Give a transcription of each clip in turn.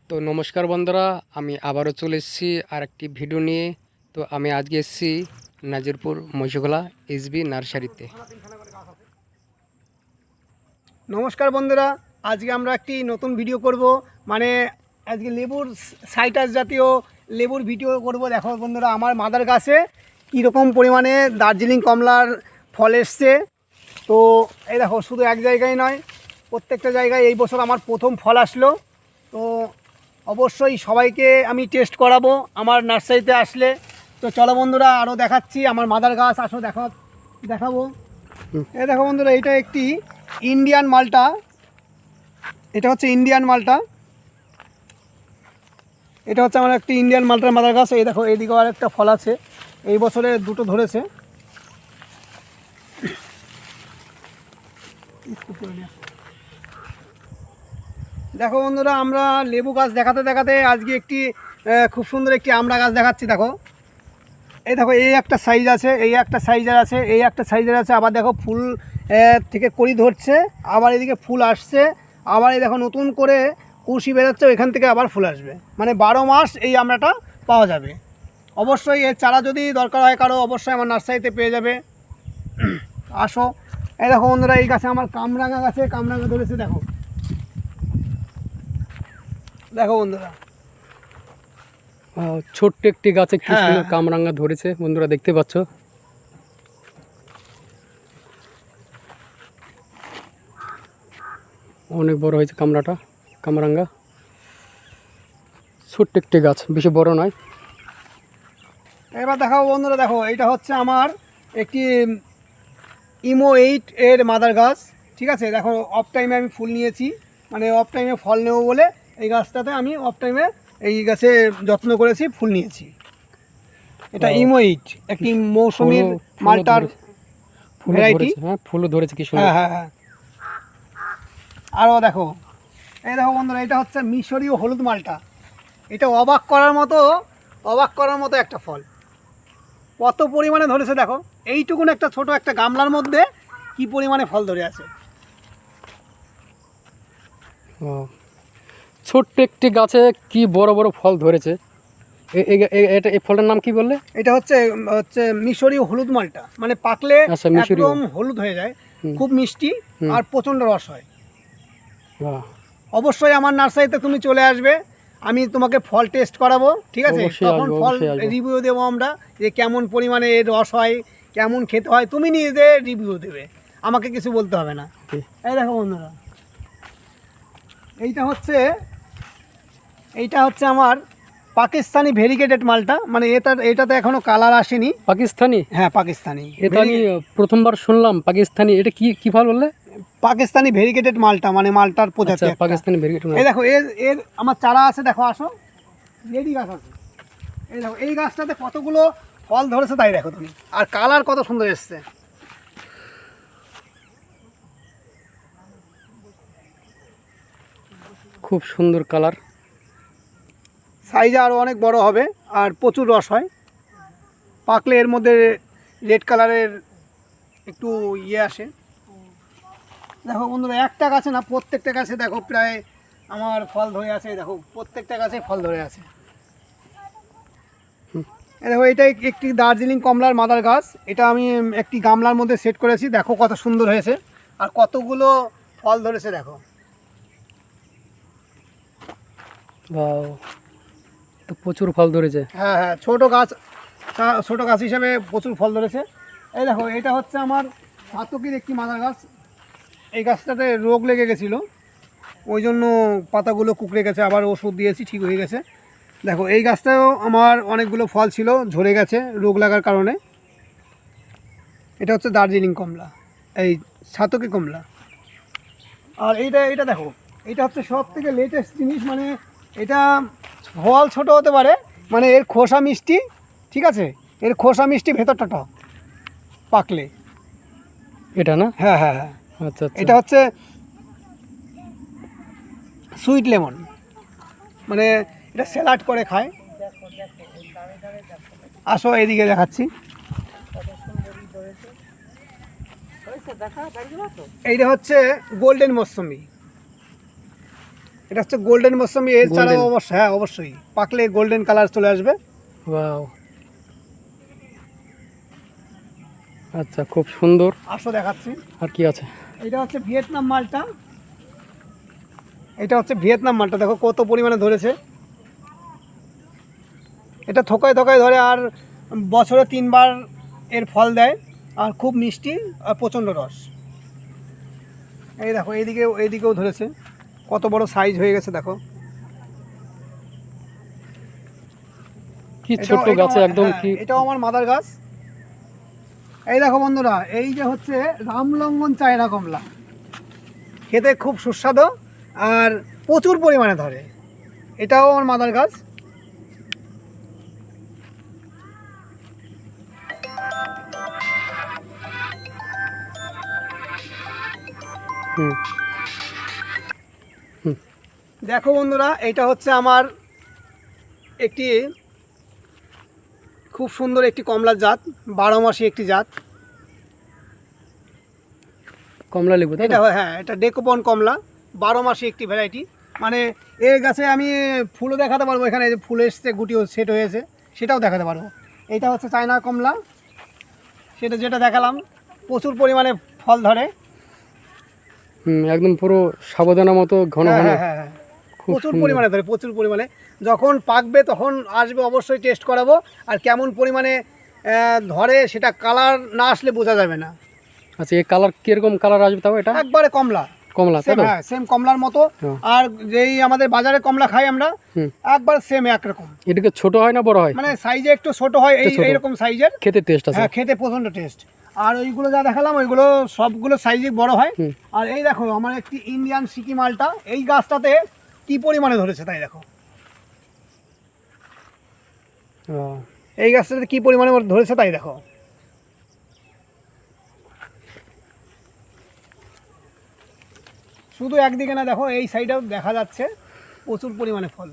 তো নমস্কার বন্ধুরা, আমি আবারও চলে এসেছি আর একটি ভিডিও নিয়ে। তো আমি আজকে এসেছি নাজিরপুর মহিষগোলা এসবি নার্সারিতে। নমস্কার বন্ধুরা, আজকে আমরা একটি নতুন ভিডিও করব। মানে আজকে লেবুর সাইটাস জাতীয় লেবুর ভিডিও করব। দেখো বন্ধুরা, আমার মাদার গাছে কীরকম পরিমাণে দার্জিলিং কমলার ফল এসছে। তো এই দেখো, শুধু এক জায়গায় নয়, প্রত্যেকটা জায়গায় এই বছর আমার প্রথম ফল আসলো। তো অবশ্যই সবাইকে আমি টেস্ট করাবো আমার নার্সারিতে আসলে। তো চলো বন্ধুরা, আরও দেখাচ্ছি আমার মাদার গাছ। আসো দেখাবো। এই দেখো বন্ধুরা, এটা একটি ইন্ডিয়ান মালটা। এটা হচ্ছে ইন্ডিয়ান মালটা। এটা হচ্ছে আমার একটি ইন্ডিয়ান মালটার মাদার গাছ। এই দেখো, এইদিকেও আর একটা ফল আছে, এই বছরে দুটো ধরেছে। দেখো বন্ধুরা, আমরা লেবু গাছ দেখাতে দেখাতে আজকে একটি খুব সুন্দর একটি আমড়া গাছ দেখাচ্ছি। দেখো, এই দেখো, এই একটা সাইজ আছে, এই একটা সাইজের আছে, এই একটা সাইজের আছে। আবার দেখো, ফুল থেকে কড়ি ধরছে, আবার এদিকে ফুল আসছে, আবার এই দেখো নতুন করে কুশি বেরোচ্ছে, ওইখান থেকে আবার ফুল আসবে। মানে 12 মাস এই আমড়াটা পাওয়া যাবে। অবশ্যই এর চারা যদি দরকার হয় কারো, অবশ্যই আমার নার্সারিতে পেয়ে যাবে। আসো। এই দেখো বন্ধুরা, এই গাছে আমার কামরাঙা গাছে কামরাঙা ধরেছে। দেখো দেখো বন্ধুরা, ছোট্ট একটি গাছে কি সুন্দর কামরাঙ্গা ধরেছে বন্ধুরা, দেখতে পাচ্ছ। অনেক বড় হয়েছে কামরাঙ্গা। ছোট্ট একটি গাছ, বেশি বড় নয়। এবার দেখাও বন্ধুরা, দেখো, এইটা হচ্ছে আমার একটি ইমো 8 এর মাদার গাছ। ঠিক আছে, দেখো, অফ টাইমে আমি ফুল নিয়েছি, মানে অফ টাইমে ফল নেব বলে এই গাছটাতে আমি অফ টাইমে এই গাছে যত্ন করেছি, ফুল নিয়েছি। এটা ইমো 8, একটি মৌসুমীর মালটার ভ্যারাইটি। হ্যাঁ, ফুলও ধরেছে কি সুন্দর। হ্যাঁ হ্যাঁ হ্যাঁ। আরও দেখো, এই দেখো বন্ধুরা, এটা হচ্ছে মিশরীয় হলুদ মালটা। এটা অবাক করার মতো একটা ফল। কত পরিমাণে ধরেছে দেখো, এইটুকুন একটা ছোট একটা গামলার মধ্যে কি পরিমাণে ফল ধরে আছে। ছোট্ট একটি গাছে কি বড় বড় ফল ধরেছে। এটা এই ফলটার নাম কি বললে? এটা হচ্ছে মিশরীয় হলুদ মালটা। মানে পাকলে একদম হলুদ হয়ে যায়, খুব মিষ্টি আর প্রচণ্ড রস হয়। অবশ্যই আমার নার্সারিতে তুমি চলে আসবে, আমি তোমাকে ফল টেস্ট করাবো। ঠিক আছে, তখন ফল রিভিউ দেবো আমরা, যে কেমন পরিমাণে এর রস হয়, কেমন খেতে হয়, তুমি নিজে রিভিউ দেবে, আমাকে কিছু বলতে হবে না। এই দেখো বন্ধুরা, এইটা হচ্ছে আমার পাকিস্তানি ভেরিগেটেড মালটা। মানে এটাতে এখনো কালার আসেনি। পাকিস্তানি? হ্যাঁ, পাকিস্তানি। এটা আমি প্রথমবার শুনলাম পাকিস্তানি। এটা কি ফল বললে? পাকিস্তানি ভেরিগেটেড মালটা, মানে মালটার প্রজাতি। পাকিস্তানি ভেরিগেটেড। এই দেখো, এর আমার চারা আছে, দেখো, আসো, রেডি গাছ আছে। এই দেখো, এই গাছটাতে কতগুলো ফল ধরেছে তাই দেখো তুমি, আর কালার কত সুন্দর এসছে। খুব সুন্দর কালার, সাইজে আরও অনেক বড় হবে, আর প্রচুর রস হয়। পাকলে এর মধ্যে রেড কালারের একটু আসে। দেখো বন্ধুরা, একটা গাছে না, প্রত্যেকটা গাছে দেখো প্রায় আমার ফল ধরে আছে। দেখো, প্রত্যেকটা গাছে ফল ধরে আছে। দেখো, এটা একটি দার্জিলিং কমলার মাদার গাছ। এটা আমি একটি গামলার মধ্যে সেট করেছি। দেখো কত সুন্দর হয়েছে, আর কতগুলো ফল ধরেছে দেখো। তো প্রচুর ফল ধরেছে। হ্যাঁ হ্যাঁ, ছোট গাছ হিসাবে প্রচুর ফল ধরেছে। এই দেখো, এটা হচ্ছে আমার সাতকির একটি মাদার গাছ। এই গাছটাতে রোগ লেগে গেছিলো, ওই জন্য পাতাগুলো কুকড়ে গেছে, আবার ওষুধ দিয়েছি, ঠিক হয়ে গেছে। দেখো, এই গাছটাও আমার অনেকগুলো ফল ছিল, ঝরে গেছে রোগ লাগার কারণে। এটা হচ্ছে দার্জিলিং কমলা, এই সাতকি কমলা। আর এটা দেখো, এটা হচ্ছে সব থেকে লেটেস্ট জিনিস। মানে এটা ফল ছোট হতে পারে, মানে এর খোসা মিষ্টি। ঠিক আছে, এর খোসা মিষ্টি, ভেতরটা টক পাকলে। এটা না? হ্যাঁ হ্যাঁ হ্যাঁ। আচ্ছা, এটা হচ্ছে সুইট লেমন, মানে এটা স্যালাড করে খায়। আসো, এদিকে দেখাচ্ছি। এইটা হচ্ছে গোল্ডেন মৌসুমি। এটা হচ্ছে গোল্ডেন মৌসুমি, এর ছাড়াও Golden। অবশ্যই, হ্যাঁ অবশ্যই পাকলে গোল্ডেন কালার চলে আসবে। ওয়াও, আচ্ছা খুব সুন্দর। আসো দেখাচ্ছি। আর কি আছে? এটা হচ্ছে ভিয়েতনাম মালটা, এটা হচ্ছে ভিয়েতনাম মালটা, দেখো কত পরিমাণে ধরেছে। এটা থোকায় থোকায় ধরে, আর বছরে 3বার এর ফল দেয়, আর খুব মিষ্টি আর প্রচণ্ড রস। এই দেখো এইদিকেও ধরেছে, কত বড় সাইজ হয়ে গেছে দেখো। কি ছোট গাছে একদম, কি এটাও আমার মাদার গাছ। এই দেখো বন্ধুরা, এই যে হচ্ছে রামলঙ্গন চায়না কমলা, খেতে খুব সুস্বাদু আর প্রচুর পরিমাণে ধরে, এটাও আমার মাদার গাছ। হুম, দেখো বন্ধুরা, এটা হচ্ছে আমার একটি খুব সুন্দর একটি কমলার জাত, 12 মাসি একটি জাত। কমলা লেবু তাই এটা না? হ্যাঁ, এটা ডেকোপন কমলা, 12 মাসি একটি ভ্যারাইটি। মানে এই গাছে আমি ফুলও দেখাতে পারবো, এখানে যে ফুল এসছে, গুটিও সেট হয়েছে, সেটাও দেখাতে পারবো। এটা হচ্ছে চায়না কমলা, যেটা দেখালাম, প্রচুর পরিমাণে ফল ধরে। একদম পুরো সাবধানা মতো ঘন হ্যাঁ ঘন। হ্যাঁ হ্যাঁ হ্যাঁ, খুব প্রচুর সুন্দর। পরিমাণে ধরে, প্রচুর পরিমাণে। যখন পাকবে তখন আসবে, অবশ্যই টেস্ট করাবো। আর কেমন পরিমাণে ধরে সেটা কালার না আসলে বোঝা যাবে না। আচ্ছা, এই কালার কিরকম কালার আসবে তাও? এটা একবারে কমলা, কমলা তাই সেম, তো? হ্যাঁ সেম কমলার মতো। হ্যাঁ। আর যেই আমাদের বাজারে কমলা খাই আমরা, হুম। একবার সেম একরকম। এটাকে ছোট হয় না বড় হয়? মানে সাইজে একটু ছোট হয়, একটু ছোট। এইরকম সাইজের। খেতে টেস্ট আছে? হ্যাঁ, খেতে প্রচণ্ড টেস্ট। আর ওইগুলো যা দেখালাম, ওইগুলো সবগুলো সাইজে বড় হয়। হুম। আর এই দেখো আমার একটি ইন্ডিয়ান সিকি মালটা, এই গাছটাতে কি পরিমাণে ধরেছে তাই দেখো। ও, এই গাছটাতে কি পরিমাণে ধরেছে তাই দেখো। শুধু একদিকে না, দেখো এই সাইডেও দেখা যাচ্ছে প্রচুর পরিমাণে ফল।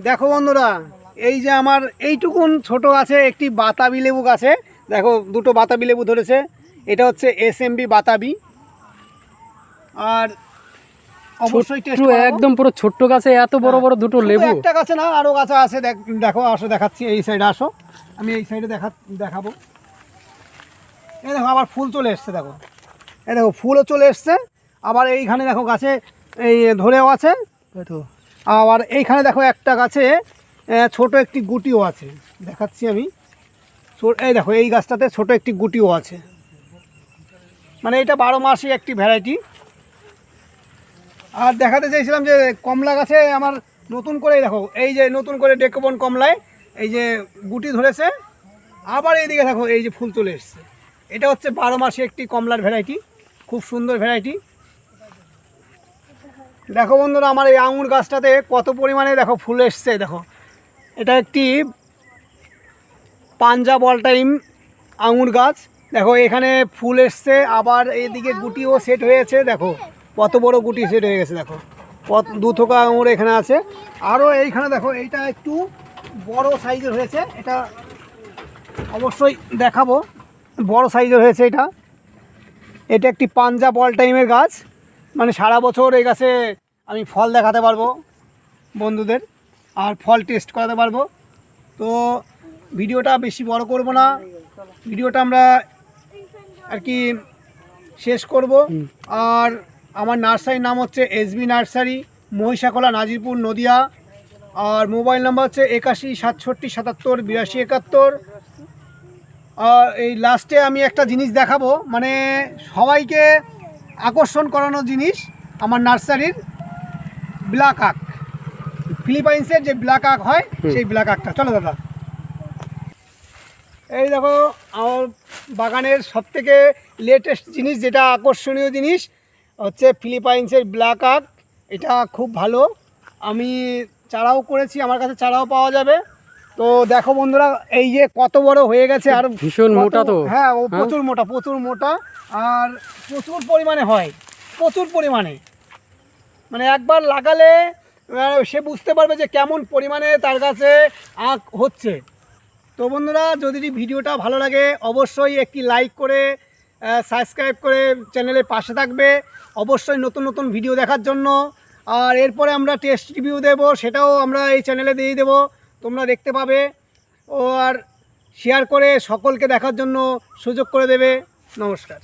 দেখো বন্ধুরা, এই যে আমার এইটুকুন ছোট গাছে একটি বাতাবি লেবু গাছে দেখো দুটো বাতাবি লেবু ধরেছে। এটা হচ্ছে SMB বাতাবি। আর অবশ্যই টেস্ট ছোট্ট, একদম পুরো ছোট্ট গাছে এত বড় বড় দুটো লেবু? একটা গাছে না, আরো গাছে আছে। দেখো, আসো দেখাচ্ছি, এই সাইডে আসো, আমি এই সাইডে দেখাবো। এই দেখো আবার ফুল চলে এসছে, দেখো এই দেখো ফুলও চলে এসছে। আবার এইখানে দেখো গাছে এই ধরেও আছে। তো আবার এইখানে দেখো একটা গাছে ছোট একটি গুটিও আছে, দেখাচ্ছি আমি। এই দেখো এই গাছটাতে ছোট একটি গুটিও আছে। মানে এটা 12 মাসি একটি ভ্যারাইটি। আর দেখাতে চাইছিলাম যে কমলা গাছে আমার নতুন করে দেখো, এই যে নতুন করে ডেকোপন কমলায় এই যে গুটি ধরেছে। আবার এইদিকে দেখো এই যে ফুল চলে এসছে। এটা হচ্ছে 12 মাসি একটি কমলার ভ্যারাইটি, খুব সুন্দর ভ্যারাইটি। দেখো বন্ধুরা, আমার এই আঙুর গাছটাতে কত পরিমাণে দেখো ফুল এসছে দেখো। এটা একটি পাঞ্জাব অল টাইম আঙুর গাছ। দেখো এখানে ফুল এসছে, আবার এইদিকে গুটিও সেট হয়েছে। দেখো কত বড় গুটি সেট হয়ে গেছে, দেখো কত 2 থোকা আঙুর এখানে আছে। আরও এইখানে দেখো এইটা একটু বড় সাইজের হয়েছে, এটা অবশ্যই দেখাবো, বড় সাইজের হয়েছে এটা। এটা একটি পাঞ্জাব অল টাইমের গাছ, মানে সারা বছর এই গাছে আমি ফল দেখাতে পারবো বন্ধুদের, আর ফল টেস্ট করাতে পারবো। তো ভিডিওটা বেশি বড় করব না, ভিডিওটা আমরা আর কি শেষ করব। আর আমার নার্সারির নাম হচ্ছে SB নার্সারি, মহিষাখোলা, নাজিরপুর, নদিয়া। আর মোবাইল নাম্বার হচ্ছে 81 67 77 82 71। আর এই লাস্টে আমি একটা জিনিস দেখাবো, মানে সবাইকে আকর্ষণ করানো জিনিস, আমার নার্সারির ব্ল্যাক আক, ফিলিপাইন্সের যে ব্ল্যাক আক হয় সেই ব্ল্যাক আকটা। চলো দাদা, এই দেখো আমার বাগানের সবথেকে লেটেস্ট জিনিস, যেটা আকর্ষণীয় জিনিস হচ্ছে ফিলিপাইন্সের ব্ল্যাক আক। এটা খুব ভালো, আমি চারাও করেছি, আমার কাছে চারাও পাওয়া যাবে। তো দেখো বন্ধুরা, এই যে কত বড় হয়ে গেছে, আর ভীষণ মোটা তো। হ্যাঁ, ও প্রচুর মোটা, প্রচুর মোটা, আর প্রচুর পরিমাণে হয়, প্রচুর পরিমাণে। মানে একবার লাগালে সে বুঝতে পারবে যে কেমন পরিমাণে তার কাছে আখ হচ্ছে। তো বন্ধুরা, যদি ভিডিওটা ভালো লাগে অবশ্যই একটি লাইক করে সাবস্ক্রাইব করে চ্যানেলের পাশে থাকবে। অবশ্যই নতুন নতুন ভিডিও দেখার জন্য। আর এরপরে আমরা টেস্ট রিভিউ দেব, সেটাও আমরা এই চ্যানেলে দিয়ে দেবো, তোমরা দেখতে পাবে। ও আর শেয়ার করে সকলকে দেখার জন্য সুযোগ করে দেবে। নমস্কার।